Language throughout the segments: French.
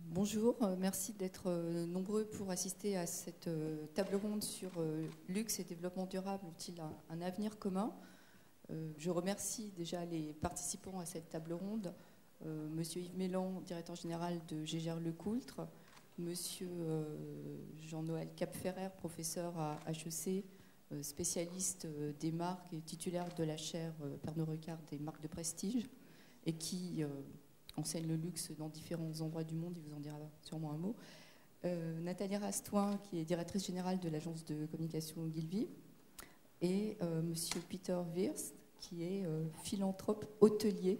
Bonjour, merci d'être nombreux pour assister à cette table ronde sur luxe et développement durable ont-ils un avenir commun. Je remercie déjà les participants à cette table ronde, Monsieur Yves Mélan, directeur général de Gégère Lecoultre, Monsieur Jean-Noël Capferrer, professeur à HEC, spécialiste des marques et titulaire de la chaire Pernod Ricard des marques de prestige, et qui enseigne le luxe dans différents endroits du monde, il vous en dira sûrement un mot. Nathalie Rastoin, qui est directrice générale de l'agence de communication Ogilvy, et Monsieur Peter Wirst, qui est philanthrope hôtelier.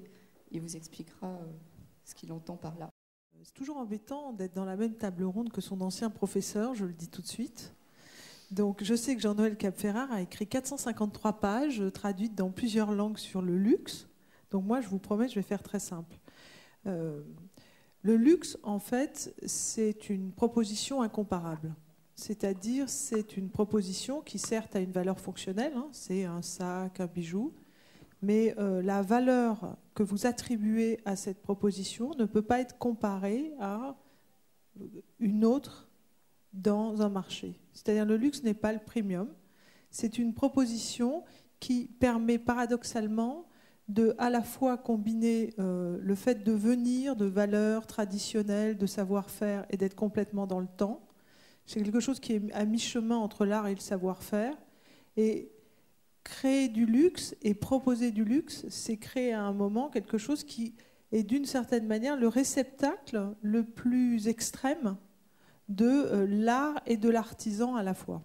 Il vous expliquera ce qu'il entend par là. C'est toujours embêtant d'être dans la même table ronde que son ancien professeur, je le dis tout de suite. Donc, je sais que Jean-Noël Capferrer a écrit 453 pages traduites dans plusieurs langues sur le luxe. Donc moi, je vous promets, je vais faire très simple. Le luxe, en fait, c'est une proposition incomparable. C'est-à-dire, c'est une proposition qui, certes, a une valeur fonctionnelle, hein, c'est un sac, un bijou, mais la valeur que vous attribuez à cette proposition ne peut pas être comparée à une autre dans un marché. C'est-à-dire, le luxe n'est pas le premium. C'est une proposition qui permet paradoxalement de à la fois combiner le fait de venir de valeurs traditionnelles, de savoir-faire et d'être complètement dans le temps. C'est quelque chose qui est à mi-chemin entre l'art et le savoir-faire. Et créer du luxe et proposer du luxe, c'est créer à un moment quelque chose qui est d'une certaine manière le réceptacle le plus extrême de l'art et de l'artisan à la fois.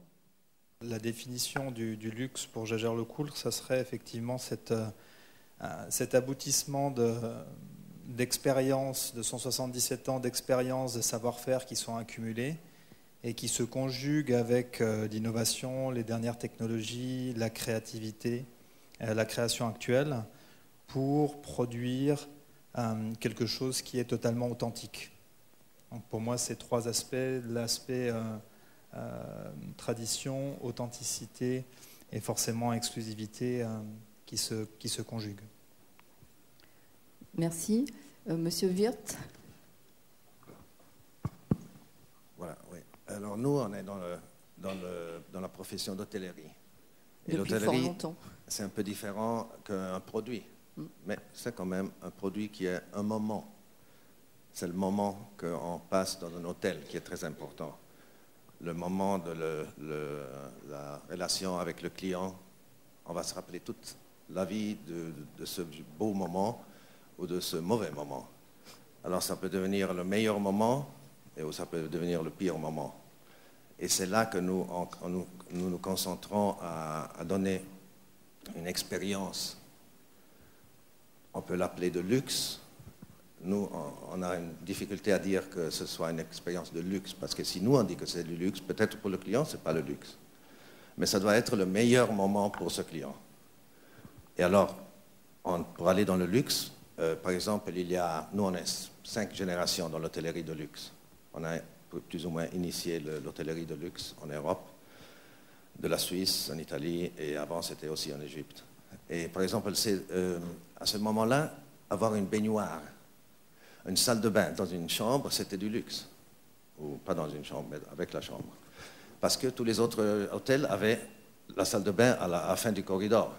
La définition du luxe pour Gégère Lecoultre, ça serait effectivement cet aboutissement d'expérience, de 177 ans d'expérience, de savoir-faire qui sont accumulés et qui se conjuguent avec l'innovation, les dernières technologies, la créativité, la création actuelle, pour produire quelque chose qui est totalement authentique. Donc pour moi, ces trois aspects, l'aspect tradition, authenticité et forcément exclusivité qui se conjuguent. Merci. Monsieur Wirth. Voilà, oui. Alors nous, on est dans la profession d'hôtellerie. Et Depuis fort longtemps. C'est un peu différent qu'un produit. Mais c'est quand même un produit qui est un moment. C'est le moment qu'on passe dans un hôtel qui est très important. Le moment de la relation avec le client. On va se rappeler toute la vie de ce beau moment ou de ce mauvais moment. Alors ça peut devenir le meilleur moment et ça peut devenir le pire moment. Et c'est là que nous nous concentrons à donner une expérience. On peut l'appeler de luxe. Nous, on a une difficulté à dire que ce soit une expérience de luxe, parce que si nous, on dit que c'est du luxe, peut-être pour le client, ce n'est pas le luxe. Mais ça doit être le meilleur moment pour ce client. Et alors, pour aller dans le luxe, par exemple, nous, on est 5 générations dans l'hôtellerie de luxe. On a plus ou moins initié l'hôtellerie de luxe en Europe, de la Suisse, en Italie, et avant, c'était aussi en Égypte. Et par exemple, à ce moment-là, avoir une baignoire, une salle de bain dans une chambre, c'était du luxe. Ou pas dans une chambre, mais avec la chambre. Parce que tous les autres hôtels avaient la salle de bain à la fin du corridor.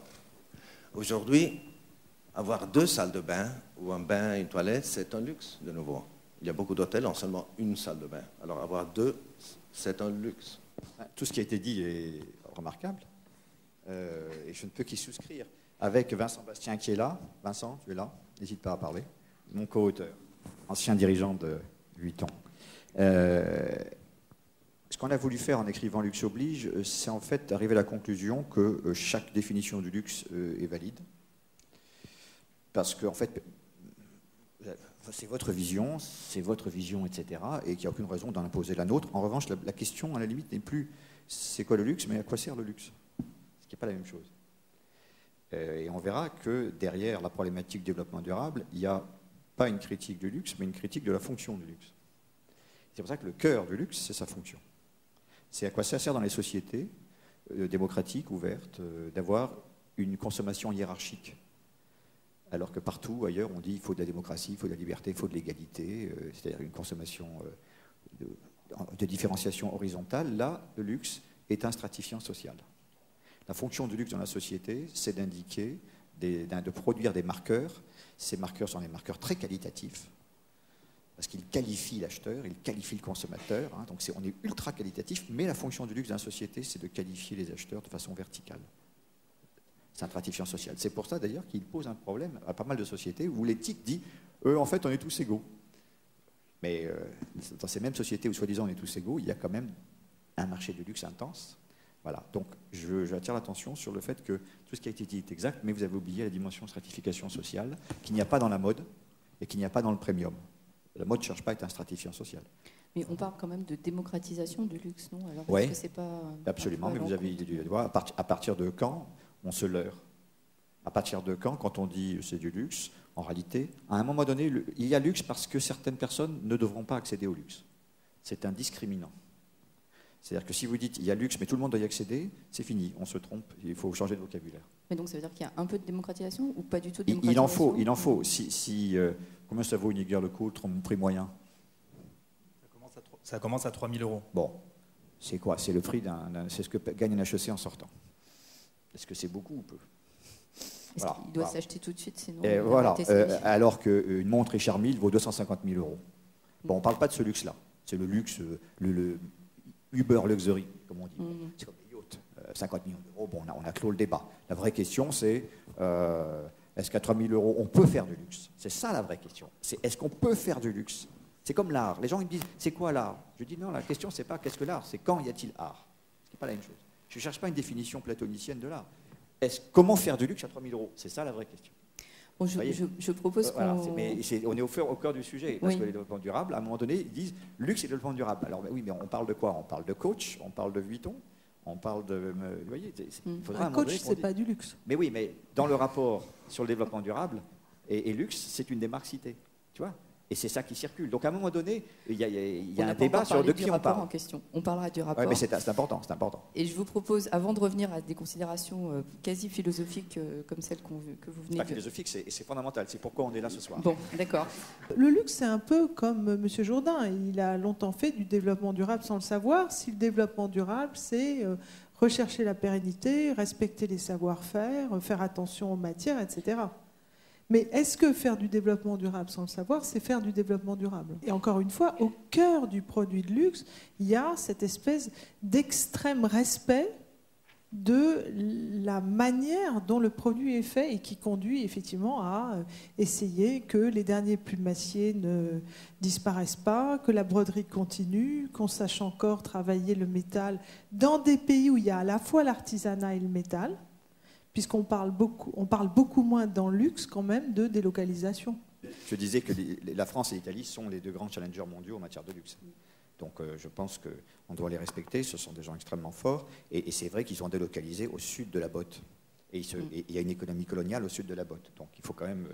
Aujourd'hui, avoir 2 salles de bain, ou un bain et une toilette, c'est un luxe, de nouveau. Il y a beaucoup d'hôtels en seulement une salle de bain. Alors avoir 2, c'est un luxe. Tout ce qui a été dit est remarquable. Et je ne peux qu'y souscrire. Avec Vincent Bastien qui est là. Vincent, tu es là? N'hésite pas à parler. Mon co-auteur, ancien dirigeant de 8 ans. Ce qu'on a voulu faire en écrivant Luxe oblige, c'est en fait arriver à la conclusion que chaque définition du luxe est valide. Parce qu'en fait, c'est votre vision, etc. Et qu'il n'y a aucune raison d'en imposer la nôtre. En revanche, la question, à la limite, n'est plus c'est quoi le luxe, mais à quoi sert le luxe? Ce qui n'est pas la même chose. Et on verra que derrière la problématique du développement durable, il n'y a pas une critique du luxe, mais une critique de la fonction du luxe. C'est pour ça que le cœur du luxe, c'est sa fonction. C'est à quoi ça sert dans les sociétés démocratiques, ouvertes, d'avoir une consommation hiérarchique alors que partout ailleurs on dit il faut de la démocratie, il faut de la liberté, il faut de l'égalité, c'est-à-dire une consommation de différenciation horizontale. Là, le luxe est un stratifiant social. La fonction du luxe dans la société, c'est d'indiquer, de produire des marqueurs. Ces marqueurs sont des marqueurs très qualitatifs, parce qu'ils qualifient l'acheteur, ils qualifient le consommateur. Donc on est ultra qualitatif, mais la fonction du luxe dans la société, c'est de qualifier les acheteurs de façon verticale. C'est un stratifiant social. C'est pour ça d'ailleurs qu'il pose un problème à pas mal de sociétés où l'éthique dit en fait on est tous égaux. Mais dans ces mêmes sociétés où soi-disant on est tous égaux, il y a quand même un marché du luxe intense. Voilà, donc j'attire l'attention sur le fait que tout ce qui a été dit est exact, mais vous avez oublié la dimension stratification sociale, qu'il n'y a pas dans la mode et qu'il n'y a pas dans le premium. La mode ne cherche pas à être un stratifiant social. Mais on parle quand même de démocratisation du luxe, non? Alors, oui, est-ce que c'est pas absolument, mais vous avez dit, à partir de quand on se leurre? À partir de quand on dit c'est du luxe, en réalité, à un moment donné, il y a luxe parce que certaines personnes ne devront pas accéder au luxe. C'est un discriminant. C'est-à-dire que si vous dites il y a luxe mais tout le monde doit y accéder, c'est fini, on se trompe, il faut changer de vocabulaire. Mais donc ça veut dire qu'il y a un peu de démocratisation ou pas du tout de démocratisation? Il en faut. Combien ça vaut une aiguille Lecoultre, prix moyen? Ça commence à 3 000 €. Bon, c'est quoi? C'est le prix c'est ce que gagne un HEC en sortant. Est-ce que c'est beaucoup ou peu? Est-ce qu'il doit s'acheter tout de suite, sinon voilà. Alors qu'une montre Richard Mille vaut 250 000 €. Bon, on ne parle pas de ce luxe-là. C'est le luxe, le Uber Luxury, comme on dit. C'est comme les yachts. 50 millions d'euros, bon, on a clos le débat. La vraie question, c'est est-ce qu'à 3 000 € on peut faire du luxe? C'est ça la vraie question. C'est est-ce qu'on peut faire du luxe? C'est comme l'art. Les gens ils me disent c'est quoi l'art? Je dis non, la question c'est pas qu'est-ce que l'art, c'est quand y a-t-il art? Ce n'est pas la même chose. Je ne cherche pas une définition platonicienne de l'art. Comment faire du luxe à 3 000 €? C'est ça la vraie question. Bon, je propose qu'on... Voilà, on est au cœur du sujet, parce que les développements durables, à un moment donné, ils disent luxe et développement durable. Alors oui, mais on parle de quoi? On parle de coach, on parle de Vuitton, on parle de... Vous voyez, un coach, c'est pas du luxe. Mais oui, mais dans le rapport sur le développement durable et luxe, c'est une des marques citées, tu vois. Et c'est ça qui circule. Donc à un moment donné, il y a un débat sur de qui on parle. En question. On parlera du rapport. Ouais, mais c'est important, c'est important. Et je vous propose, avant de revenir à des considérations quasi philosophiques comme celles que vous venez de... philosophique, c'est fondamental. C'est pourquoi on est là ce soir. Bon, d'accord. Le luxe, c'est un peu comme M. Jourdain. Il a longtemps fait du développement durable sans le savoir. Si le développement durable, c'est rechercher la pérennité, respecter les savoir-faire, faire attention aux matières, etc. Mais est-ce que faire du développement durable sans le savoir, c'est faire du développement durable? Et encore une fois, au cœur du produit de luxe, il y a cette espèce d'extrême respect de la manière dont le produit est fait et qui conduit effectivement à essayer que les derniers plumassiers ne disparaissent pas, que la broderie continue, qu'on sache encore travailler le métal dans des pays où il y a à la fois l'artisanat et le métal, puisqu'on parle beaucoup moins dans le luxe quand même de délocalisation. Je disais que la France et l'Italie sont les deux grands challengers mondiaux en matière de luxe. Donc je pense qu'on doit les respecter, ce sont des gens extrêmement forts, et c'est vrai qu'ils sont délocalisés au sud de la botte. Et il y a une économie coloniale au sud de la botte. Donc il faut quand même...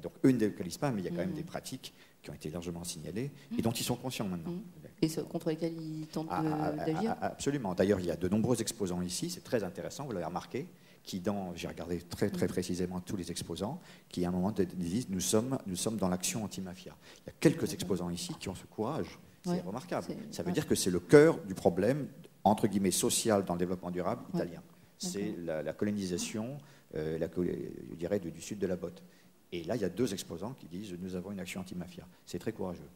donc eux ne délocalisent pas, mais il y a quand même des pratiques qui ont été largement signalées et dont ils sont conscients maintenant. Et contre lesquelles ils tentent d'agir? Absolument. D'ailleurs, il y a de nombreux exposants ici, c'est très intéressant, vous l'avez remarqué, j'ai regardé très précisément tous les exposants, qui à un moment disent nous sommes dans l'action anti-mafia. Il y a quelques exposants ici qui ont ce courage. C'est remarquable. Ça veut dire que c'est le cœur du problème, entre guillemets, social dans le développement durable italien. C'est la colonisation, je dirais, du sud de la botte. Et là, il y a deux exposants qui disent nous avons une action anti-mafia. C'est très courageux.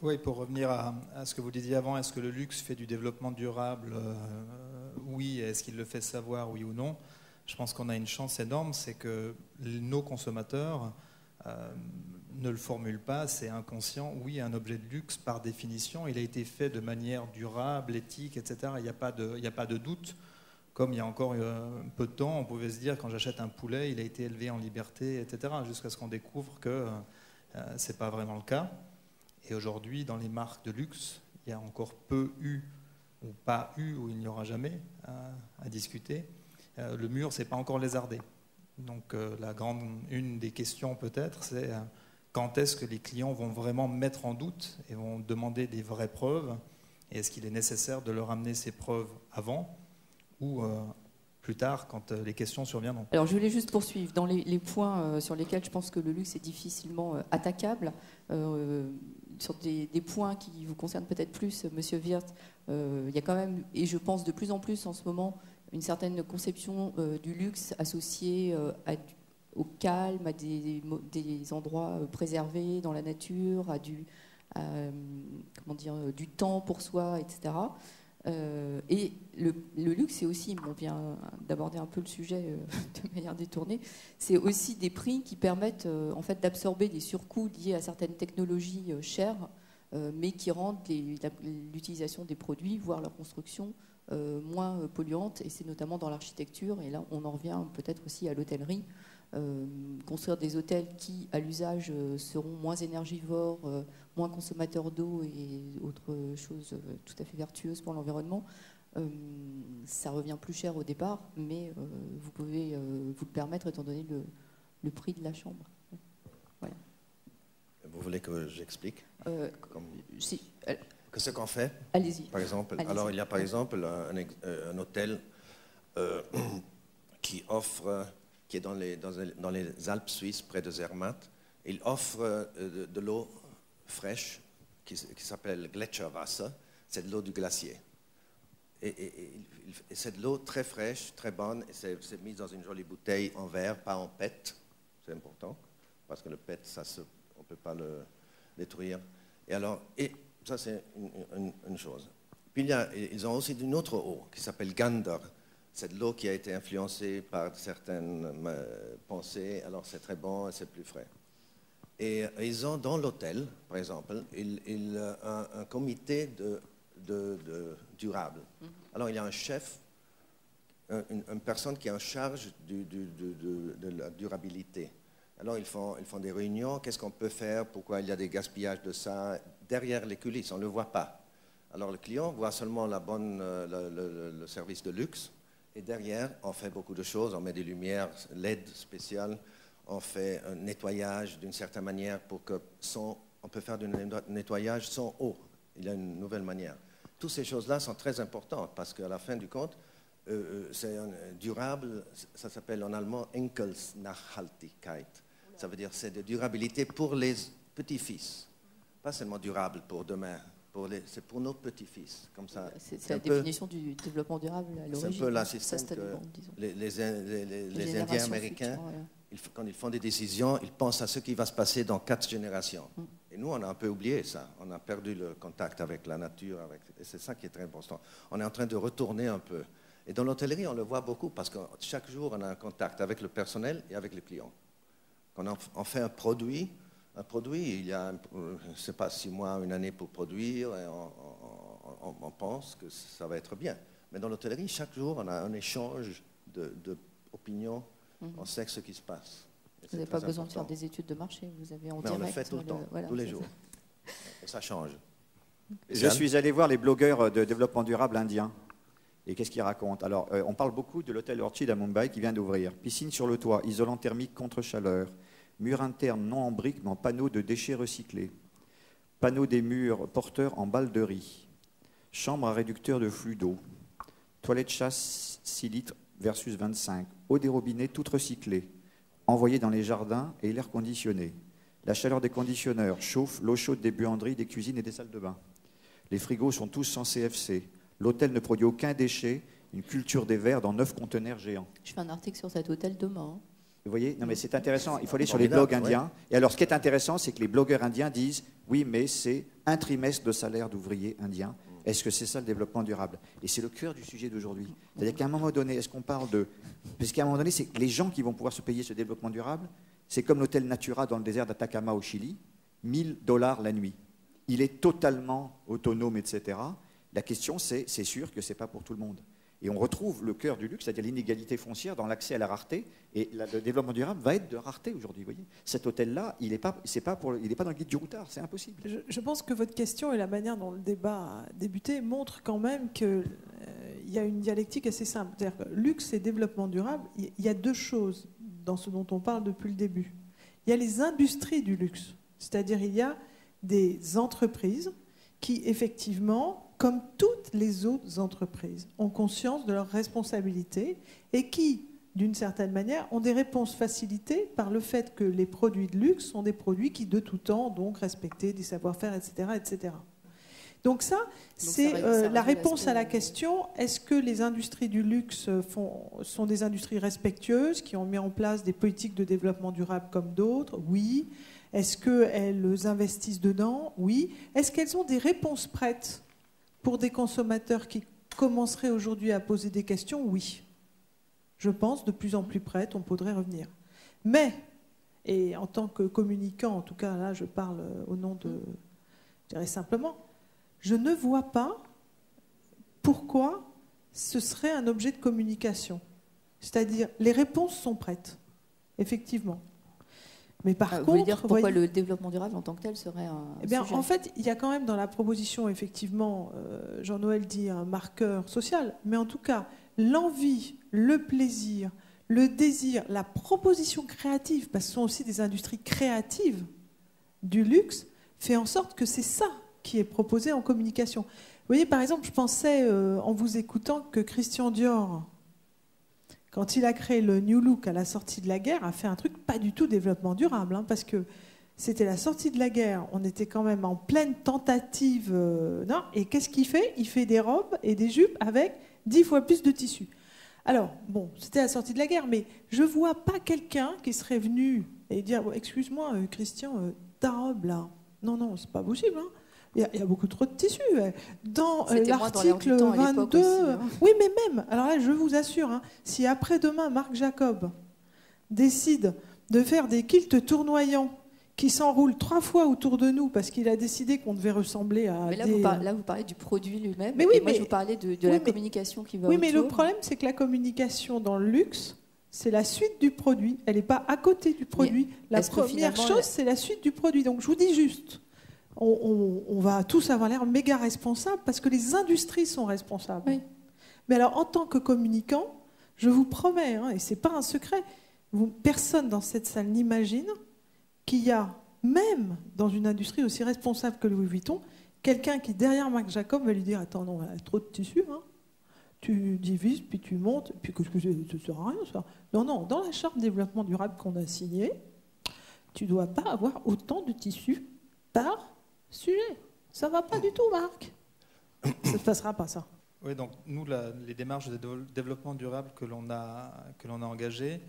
Oui, pour revenir à ce que vous disiez avant, est-ce que le luxe fait du développement durable? Oui. Est-ce qu'il le fait savoir, oui ou non? Je pense qu'on a une chance énorme, c'est que nos consommateurs ne le formulent pas, c'est inconscient. Oui, un objet de luxe, par définition, il a été fait de manière durable, éthique, etc. Il n'y a pas de doute. Comme il y a encore un peu de temps, on pouvait se dire, quand j'achète un poulet, il a été élevé en liberté, etc. Jusqu'à ce qu'on découvre que ce n'est pas vraiment le cas. Et aujourd'hui, dans les marques de luxe, il y a encore peu eu, ou pas eu, ou il n'y aura jamais à discuter. Le mur, ce n'est pas encore lézardé. Donc une des questions peut-être, c'est quand est-ce que les clients vont vraiment mettre en doute et vont demander des vraies preuves? Et est-ce qu'il est nécessaire de leur amener ces preuves avant ou plus tard quand les questions surviendront. Alors je voulais juste poursuivre dans les points sur lesquels je pense que le luxe est difficilement attaquable. Sur des points qui vous concernent peut-être plus, Monsieur Wirth, il y a quand même, et je pense de plus en plus en ce moment, une certaine conception du luxe associée au calme, à des endroits préservés dans la nature, à du temps pour soi, etc. Et le luxe, c'est aussi, on vient d'aborder un peu le sujet de manière détournée, c'est aussi des prix qui permettent en fait d'absorber des surcoûts liés à certaines technologies chères, mais qui rendent l'utilisation des produits, voire leur construction, moins polluante. Et c'est notamment dans l'architecture, et là on en revient peut-être aussi à l'hôtellerie. Construire des hôtels qui, à l'usage, seront moins énergivores, moins consommateurs d'eau et autres choses tout à fait vertueuses pour l'environnement, ça revient plus cher au départ, mais vous pouvez vous le permettre étant donné le prix de la chambre. Voilà. Vous voulez que j'explique Si. Que ce qu'on fait, allez-y. Par exemple, Allez-y. alors il y a par exemple un hôtel qui offre, qui est dans les Alpes suisses, près de Zermatt. Il offre de l'eau fraîche qui s'appelle Gletscherwasser. C'est de l'eau du glacier. Et c'est de l'eau très fraîche, très bonne. Et c'est mis dans une jolie bouteille en verre, pas en PET. C'est important, parce que le PET, on ne peut pas le détruire. Et ça, c'est une chose. Puis ils ont aussi une autre eau qui s'appelle Gander. C'est de l'eau qui a été influencée par certaines pensées, alors c'est très bon et c'est plus frais. Et ils ont dans l'hôtel, par exemple, un comité de durable. Alors il y a un chef, une personne qui est en charge de la durabilité. Alors ils font des réunions, qu'est-ce qu'on peut faire, pourquoi il y a des gaspillages de ça, derrière les coulisses, on ne le voit pas. Alors le client voit seulement le service de luxe, et derrière, on fait beaucoup de choses, on met des lumières LED spéciales, on fait un nettoyage d'une certaine manière pour que on peut faire du nettoyage sans eau. Il y a une nouvelle manière. Toutes ces choses-là sont très importantes parce qu'à la fin du compte, c'est durable, ça s'appelle en allemand Enkelnachhaltigkeit. Ça veut dire c'est de durabilité pour les petits-fils, pas seulement durable pour demain. C'est pour nos petits-fils, comme ça. C'est la définition du développement durable à l'origine. C'est un peu la système que les Indiens américains, quand ils font des décisions, ils pensent à ce qui va se passer dans 4 générations. Et nous, on a un peu oublié ça. On a perdu le contact avec la nature. Et c'est ça qui est très important. On est en train de retourner un peu. Et dans l'hôtellerie, on le voit beaucoup parce que chaque jour, on a un contact avec le personnel et avec le client. Quand on fait un produit, il y a, je ne sais pas, 6 mois, une année pour produire, et on pense que ça va être bien. Mais dans l'hôtellerie, chaque jour, on a un échange d'opinions, on sait ce qui se passe. Vous n'avez pas besoin de faire des études de marché, vous avez en Mais direct. on le fait tout le temps, tous les jours. Et ça change. Je suis allé voir les blogueurs de développement durable indiens. Et qu'est-ce qu'ils racontent? Alors, on parle beaucoup de l'hôtel Orchid à Mumbai qui vient d'ouvrir. Piscine sur le toit, isolant thermique contre chaleur. Mur interne non en briques mais en panneaux de déchets recyclés. Panneaux des murs porteurs en balles de riz. Chambre à réducteur de flux d'eau. Toilette chasse 6 litres versus 25. Eau des robinets toute recyclée. Envoyée dans les jardins et l'air conditionné. La chaleur des conditionneurs chauffe l'eau chaude des buanderies, des cuisines et des salles de bain. Les frigos sont tous sans CFC. L'hôtel ne produit aucun déchet. Une culture des verres dans 9 conteneurs géants. Je fais un article sur cet hôtel demain. Vous voyez? Non, mais c'est intéressant. Il faut aller sur les blogs indiens. Ouais. Et alors, ce qui est intéressant, c'est que les blogueurs indiens disent oui, mais c'est un trimestre de salaire d'ouvriers indiens. Est-ce que c'est ça le développement durable? Et c'est le cœur du sujet d'aujourd'hui. C'est-à-dire qu'à un moment donné, est-ce qu'on parle de... Parce qu'à un moment donné, c'est que les gens qui vont pouvoir se payer ce développement durable, c'est comme l'hôtel Natura dans le désert d'Atacama au Chili, $1000 la nuit. Il est totalement autonome, etc. La question, c'est sûr que ce n'est pas pour tout le monde. Et on retrouve le cœur du luxe, c'est-à-dire l'inégalité foncière dans l'accès à la rareté. Et le développement durable va être de rareté aujourd'hui. Vous voyez, cet hôtel-là, il n'est pas dans le guide du routard, c'est impossible. Je pense que votre question et la manière dont le débat a débuté montrent quand même qu'il y a une dialectique assez simple. C'est-à-dire que luxe et développement durable, il y a 2 choses dans ce dont on parle depuis le début. Il y a les industries du luxe, c'est-à-dire il y a des entreprises qui, effectivement, comme toutes les autres entreprises, ont conscience de leurs responsabilités et qui, d'une certaine manière, ont des réponses facilitées par le fait que les produits de luxe sont des produits qui, de tout temps, donc respectaient des savoir-faire, etc., etc. Donc ça, c'est la réponse à la question, est-ce que les industries du luxe sont des industries respectueuses, qui ont mis en place des politiques de développement durable comme d'autres? Oui. Est-ce qu'elles investissent dedans? Oui. Est-ce qu'elles ont des réponses prêtes pour des consommateurs qui commenceraient aujourd'hui à poser des questions? Oui. Je pense, de plus en plus prêtes, on pourrait revenir. Mais, et en tant que communicant, en tout cas là je parle au nom de, je dirais simplement, je ne vois pas pourquoi ce serait un objet de communication. C'est-à-dire, les réponses sont prêtes, effectivement. Mais par contre, vous voulez dire pourquoi le développement durable en tant que tel serait un sujet? En fait, il y a quand même dans la proposition, effectivement, Jean-Noël dit un marqueur social, mais en tout cas, l'envie, le plaisir, le désir, la proposition créative, parce que ce sont aussi des industries créatives du luxe, fait en sorte que c'est ça qui est proposé en communication. Vous voyez, par exemple, je pensais, en vous écoutant, que Christian Dior, quand il a créé le New Look à la sortie de la guerre, a fait un truc pas du tout développement durable, hein, parce que c'était la sortie de la guerre, on était quand même en pleine tentative. Non, et qu'est-ce qu'il fait? Il fait des robes et des jupes avec 10 fois plus de tissu. Alors, bon, c'était la sortie de la guerre, mais je ne vois pas quelqu'un qui serait venu et dire « Excuse-moi, Christian, ta robe, là, non, c'est pas possible, hein. Il y a beaucoup trop de tissu. » Dans l'article 22... Aussi, hein. Oui, mais même, alors là, je vous assure, hein, si après-demain, Marc Jacob décide de faire des kilts tournoyants qui s'enroulent 3 fois autour de nous parce qu'il a décidé qu'on devait ressembler à mais là, des... là, vous parlez du produit lui-même. Mais oui, et moi, je vous parlais de la communication qui va oui, autour. mais le problème, c'est que la communication dans le luxe, c'est la suite du produit. Elle n'est pas à côté du produit. Mais la première chose, c'est la suite du produit. Donc, je vous dis juste, on va tous avoir l'air méga responsables parce que les industries sont responsables. Oui. Mais alors, en tant que communicant, je vous promets, hein, et ce n'est pas un secret, personne dans cette salle n'imagine qu'il y a, même dans une industrie aussi responsable que Louis Vuitton, quelqu'un qui, derrière Marc Jacob, va lui dire « Attends, non, il y a trop de tissu, hein. Tu divises, puis tu montes, puis qu'est-ce que ça ne sert à rien, ça. » Non, dans la charte de développement durable qu'on a signée, tu ne dois pas avoir autant de tissu par sujet. Ça ne va pas du tout, Marc. Ça ne se passera pas, ça. Oui, donc nous, les démarches de développement durable que l'on a engagées,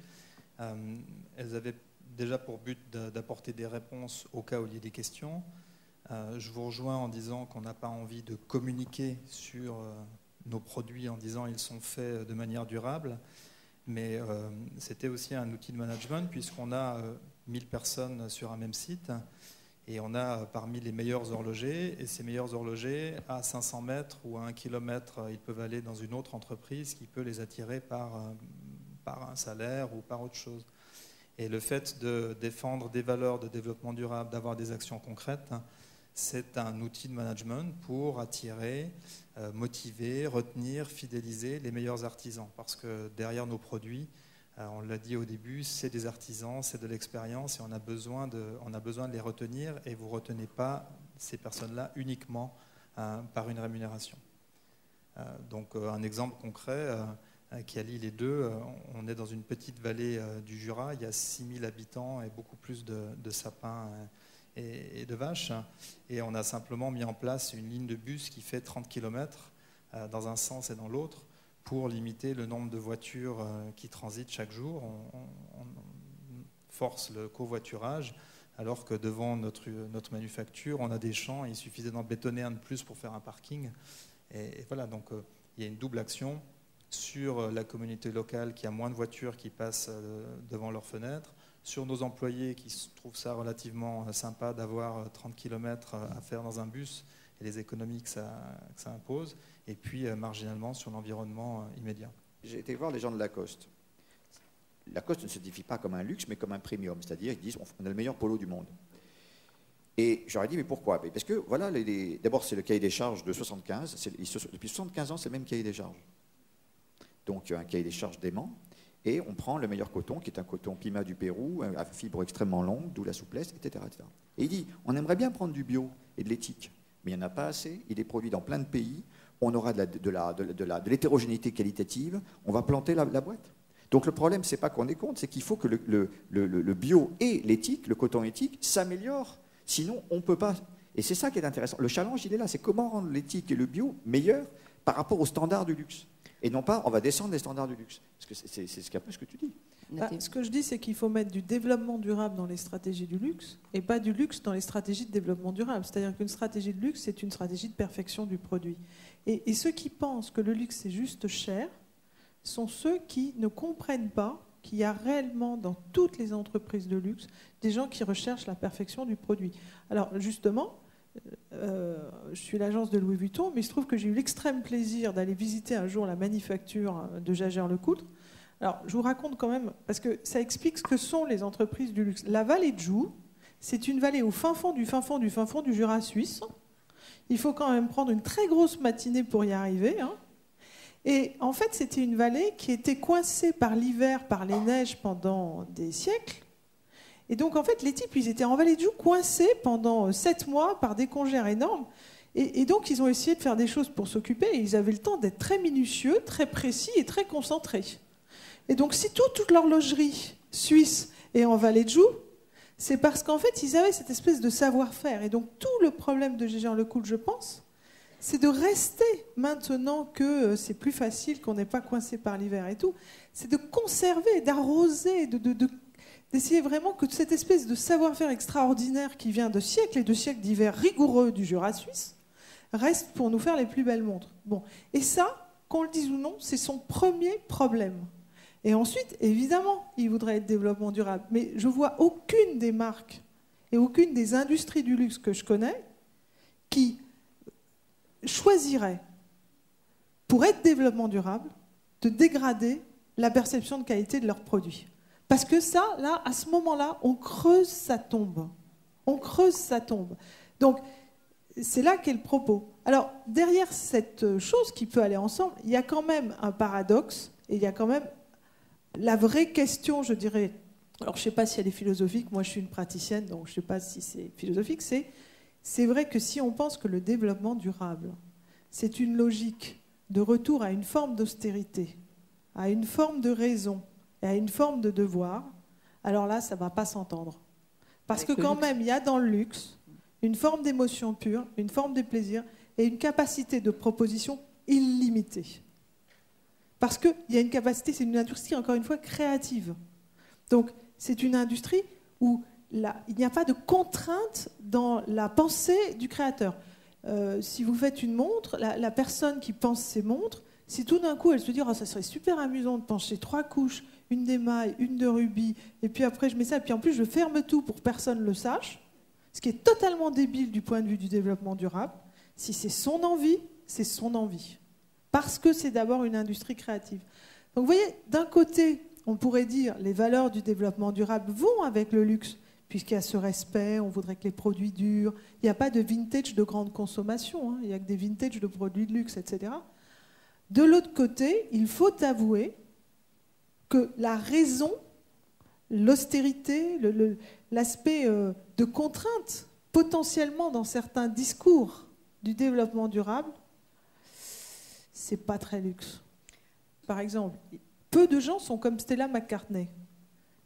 elles avaient déjà pour but d'apporter des réponses au cas où il y a des questions. Je vous rejoins en disant qu'on n'a pas envie de communiquer sur nos produits en disant ils sont faits de manière durable, mais c'était aussi un outil de management puisqu'on a 1000 personnes sur un même site et on a parmi les meilleurs horlogers, et ces meilleurs horlogers, à 500 mètres ou à 1 kilomètre, ils peuvent aller dans une autre entreprise qui peut les attirer par un salaire ou par autre chose. Et le fait de défendre des valeurs de développement durable, d'avoir des actions concrètes, c'est un outil de management pour attirer, motiver, retenir, fidéliser les meilleurs artisans. Parce que derrière nos produits, on l'a dit au début, c'est des artisans, c'est de l'expérience et on a besoin de les retenir. Et vous ne retenez pas ces personnes-là uniquement par une rémunération. Donc un exemple concret qui allie les deux, on est dans une petite vallée du Jura, il y a 6000 habitants et beaucoup plus de sapins et de vaches. Et on a simplement mis en place une ligne de bus qui fait 30 km dans un sens et dans l'autre pour limiter le nombre de voitures qui transitent chaque jour. On force le covoiturage alors que devant notre manufacture, on a des champs et il suffisait d'en bétonner un de plus pour faire un parking. Et voilà, donc il y a une double action sur la communauté locale qui a moins de voitures qui passent devant leurs fenêtres, sur nos employés qui trouvent ça relativement sympa d'avoir 30 km à faire dans un bus et les économies que ça impose, et puis marginalement sur l'environnement immédiat. J'ai été voir les gens de Lacoste. Lacoste ne se définit pas comme un luxe, mais comme un premium, c'est-à-dire qu'ils disent on a le meilleur polo du monde. Et j'aurais dit, mais pourquoi? Parce que, voilà, d'abord, c'est le cahier des charges de 75. Depuis 75 ans, c'est le même cahier des charges. Donc, un cahier des charges dément. Et on prend le meilleur coton, qui est un coton Pima du Pérou, à fibre extrêmement longue, d'où la souplesse, etc., etc. Et il dit, on aimerait bien prendre du bio et de l'éthique. mais il n'y en a pas assez. Il est produit dans plein de pays. On aura de l'hétérogénéité qualitative. On va planter la boîte. Donc le problème, ce n'est pas qu'on est contre, c'est qu'il faut que le bio et l'éthique, le coton éthique, s'améliorent. Sinon, on ne peut pas. Et c'est ça qui est intéressant. Le challenge, il est là. C'est comment rendre l'éthique et le bio meilleurs par rapport aux standards du luxe. Et non pas, on va descendre les standards du luxe. Parce que c'est un peu ce que tu dis. Ce que je dis, c'est qu'il faut mettre du développement durable dans les stratégies du luxe et pas du luxe dans les stratégies de développement durable. C'est-à-dire qu'une stratégie de luxe, c'est une stratégie de perfection du produit. Et ceux qui pensent que le luxe, c'est juste cher, sont ceux qui ne comprennent pas qu'il y a réellement dans toutes les entreprises de luxe des gens qui recherchent la perfection du produit. Alors justement, je suis l'agence de Louis Vuitton, mais il se trouve que j'ai eu l'extrême plaisir d'aller visiter un jour la manufacture de Jaeger-LeCoultre. Alors, je vous raconte quand même, parce que ça explique ce que sont les entreprises du luxe. La vallée de Joux, c'est une vallée au fin fond du Jura suisse. Il faut quand même prendre une très grosse matinée pour y arriver. Hein. Et en fait, c'était une vallée qui était coincée par l'hiver, par les neiges pendant des siècles. Et donc, en fait, les types, ils étaient en vallée de Joux, coincés pendant 7 mois par des congères énormes. Et donc, ils ont essayé de faire des choses pour s'occuper. Et ils avaient le temps d'être très minutieux, très précis et très concentrés. Et donc, si toute l'horlogerie suisse est en vallée de Joux, c'est parce qu'en fait, ils avaient cette espèce de savoir-faire. Et donc, tout le problème de Jaeger-LeCoultre, je pense, c'est de rester, maintenant que c'est plus facile, qu'on n'est pas coincé par l'hiver et tout, c'est de conserver, d'arroser, d'essayer vraiment que cette espèce de savoir-faire extraordinaire qui vient de siècles et de siècles d'hiver rigoureux du Jura suisse reste pour nous faire les plus belles montres. Bon. Et ça, qu'on le dise ou non, c'est son premier problème. Et ensuite, évidemment, il voudrait être développement durable. Mais je ne vois aucune des marques et aucune des industries du luxe que je connais qui choisirait, pour être développement durable, de dégrader la perception de qualité de leurs produits. Parce que ça, là, à ce moment-là, on creuse sa tombe. On creuse sa tombe. Donc, c'est là qu'est le propos. Alors, derrière cette chose qui peut aller ensemble, il y a quand même un paradoxe et il y a quand même la vraie question, je dirais, alors je ne sais pas si elle est philosophique, moi je suis une praticienne, donc je ne sais pas si c'est philosophique, c'est vrai que si on pense que le développement durable, c'est une logique de retour à une forme d'austérité, à une forme de raison et à une forme de devoir, alors là, ça ne va pas s'entendre. Parce que quand même, il y a dans le luxe une forme d'émotion pure, une forme de plaisir et une capacité de proposition illimitée. Parce qu'il y a une capacité, c'est une industrie, encore une fois, créative. Donc, c'est une industrie où il n'y a pas de contrainte dans la pensée du créateur. Si vous faites une montre, la personne qui pense ces montres, si tout d'un coup, elle se dit oh, ça serait super amusant de pencher 3 couches, une d'émail, une de rubis, et puis après je mets ça, et puis en plus je ferme tout pour que personne ne le sache, ce qui est totalement débile du point de vue du développement durable, si c'est son envie, c'est son envie. Parce que c'est d'abord une industrie créative. Donc vous voyez, d'un côté, on pourrait dire les valeurs du développement durable vont avec le luxe, puisqu'il y a ce respect, on voudrait que les produits durent. Il n'y a pas de vintage de grande consommation, hein, il n'y a que des vintage de produits de luxe, etc. De l'autre côté, il faut avouer que la raison, l'austérité, l'aspect de contrainte, potentiellement dans certains discours du développement durable, c'est pas très luxe. Par exemple, peu de gens sont comme Stella McCartney.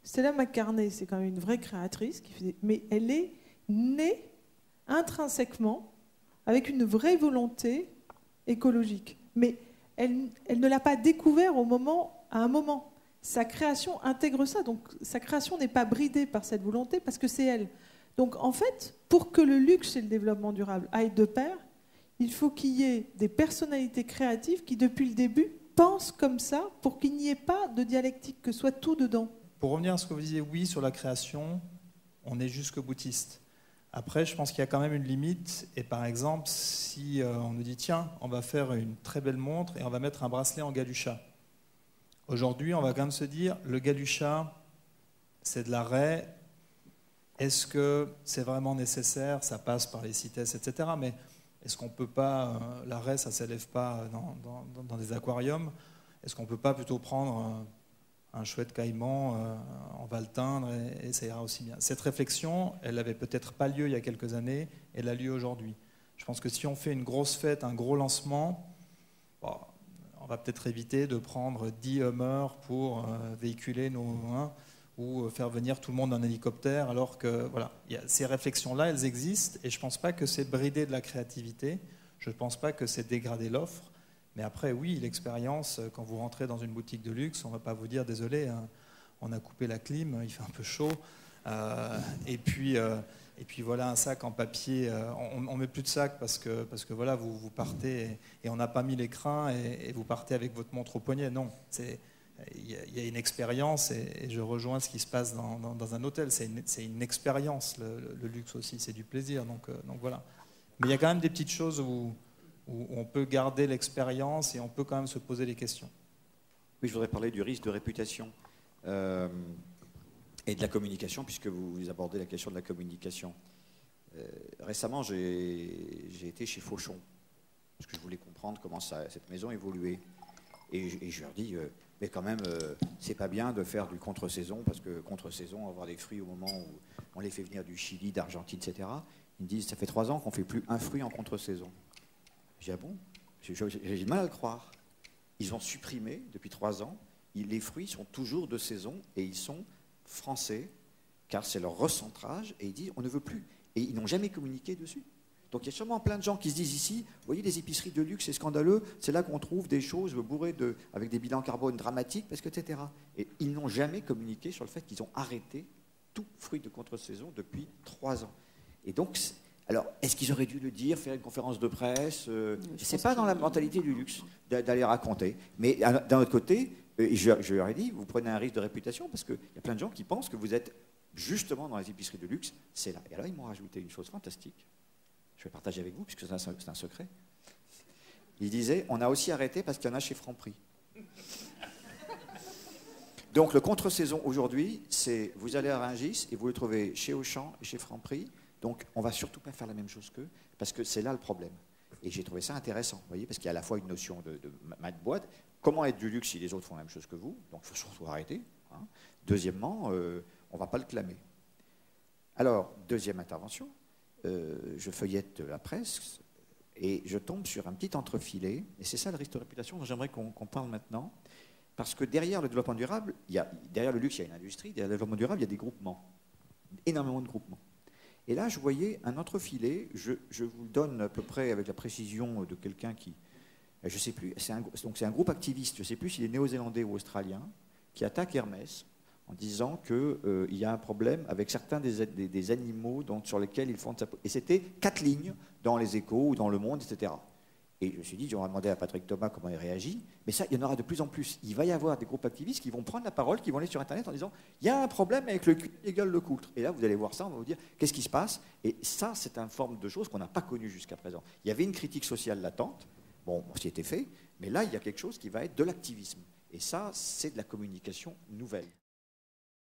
Stella McCartney, c'est quand même une vraie créatrice, mais elle est née intrinsèquement avec une vraie volonté écologique. Mais elle ne l'a pas découvert à un moment. Sa création intègre ça. Donc sa création n'est pas bridée par cette volonté parce que c'est elle. Donc en fait, pour que le luxe et le développement durable aillent de pair, il faut qu'il y ait des personnalités créatives qui, depuis le début, pensent comme ça pour qu'il n'y ait pas de dialectique, que soit tout dedans. Pour revenir à ce que vous disiez, oui, sur la création, on est jusque-boutiste. Après, je pense qu'il y a quand même une limite. Et par exemple, si on nous dit, tiens, on va faire une très belle montre et on va mettre un bracelet en galucha. Aujourd'hui, on va quand même se dire, le galucha, c'est de l'arrêt. Est-ce que c'est vraiment nécessaire? Ça passe par les CITES, etc. Mais est-ce qu'on ne peut pas, l'arrêt, ça ne s'élève pas dans des aquariums? Est-ce qu'on ne peut pas plutôt prendre un chouette caïman, on va le teindre et ça ira aussi bien? Cette réflexion, elle n'avait peut-être pas lieu il y a quelques années, elle a lieu aujourd'hui. Je pense que si on fait une grosse fête, un gros lancement, bon, on va peut-être éviter de prendre 10 Hummers pour véhiculer nos... ou faire venir tout le monde en hélicoptère, alors que voilà, ces réflexions-là, elles existent, et je ne pense pas que c'est brider de la créativité, je ne pense pas que c'est dégrader l'offre, mais après, oui, l'expérience, quand vous rentrez dans une boutique de luxe, on ne va pas vous dire, désolé, hein, on a coupé la clim, il fait un peu chaud, et puis voilà, un sac en papier, on ne met plus de sac parce que voilà, vous partez, et on n'a pas mis l'écran, et vous partez avec votre montre au poignet, non, il y a une expérience, et je rejoins ce qui se passe dans un hôtel. C'est une expérience, le luxe aussi, c'est du plaisir. Donc voilà. Mais il y a quand même des petites choses où on peut garder l'expérience et on peut quand même se poser des questions. Oui, je voudrais parler du risque de réputation et de la communication, puisque vous abordez la question de la communication. Récemment, j'ai été chez Fauchon, parce que je voulais comprendre comment cette maison évoluait. Et je leur dis... mais quand même, c'est pas bien de faire du contre-saison, parce que contre-saison, on va avoir des fruits au moment où on les fait venir du Chili, d'Argentine, etc. Ils me disent, ça fait 3 ans qu'on ne fait plus un fruit en contre-saison. Je dis, ah bon? J'ai du mal à le croire. Ils ont supprimé, depuis 3 ans, les fruits sont toujours de saison, et ils sont français, car c'est leur recentrage, et ils disent, on ne veut plus. Et ils n'ont jamais communiqué dessus. Donc il y a sûrement plein de gens qui se disent ici, vous voyez, les épiceries de luxe, c'est scandaleux, c'est là qu'on trouve des choses bourrées avec des bilans carbone dramatiques, parce que, etc. Et ils n'ont jamais communiqué sur le fait qu'ils ont arrêté tout fruit de contre-saison depuis 3 ans. Et donc, alors, est-ce qu'ils auraient dû le dire, faire une conférence de presse C'est pas dans la mentalité du luxe d'aller raconter. Mais d'un autre côté, je leur ai dit, vous prenez un risque de réputation, parce qu'il y a plein de gens qui pensent que vous êtes justement dans les épiceries de luxe, c'est là. Et là, ils m'ont rajouté une chose fantastique. Je vais partager avec vous, puisque c'est un secret. Il disait, on a aussi arrêté parce qu'il y en a chez Franprix. Donc le contre-saison aujourd'hui, c'est vous allez à Rungis et vous le trouvez chez Auchan et chez Franprix. Donc on ne va surtout pas faire la même chose qu'eux, parce que c'est là le problème. Et j'ai trouvé ça intéressant, vous voyez, parce qu'il y a à la fois une notion de boîte. Comment être du luxe si les autres font la même chose que vous? Donc il faut surtout arrêter. Hein. Deuxièmement, on ne va pas le clamer. Alors, deuxième intervention. Je feuillette la presse et je tombe sur un petit entrefilet, et c'est ça le risque de réputation dont j'aimerais qu'on parle maintenant, parce que derrière le développement durable, derrière le luxe, il y a une industrie, derrière le développement durable, il y a des groupements, énormément de groupements. Et là, je voyais un entrefilet, je vous le donne à peu près avec la précision de quelqu'un qui, je ne sais plus, donc c'est un groupe activiste, je ne sais plus s'il est néo-zélandais ou australien, qui attaque Hermès, en disant qu'il y a un problème avec certains des animaux sur lesquels ils font de sa... Et c'était 4 lignes dans les Échos ou dans Le Monde, etc. Et je me suis dit, on va demander à Patrick Thomas comment il réagit. Mais ça, il y en aura de plus en plus. Il va y avoir des groupes activistes qui vont prendre la parole, qui vont aller sur Internet en disant, il y a un problème avec le cul égale le coultre. Et là, vous allez voir ça, on va vous dire, qu'est-ce qui se passe? Et ça, c'est une forme de chose qu'on n'a pas connue jusqu'à présent. Il y avait une critique sociale latente, bon, on s'y était fait, mais là, il y a quelque chose qui va être de l'activisme. Et ça, c'est de la communication nouvelle.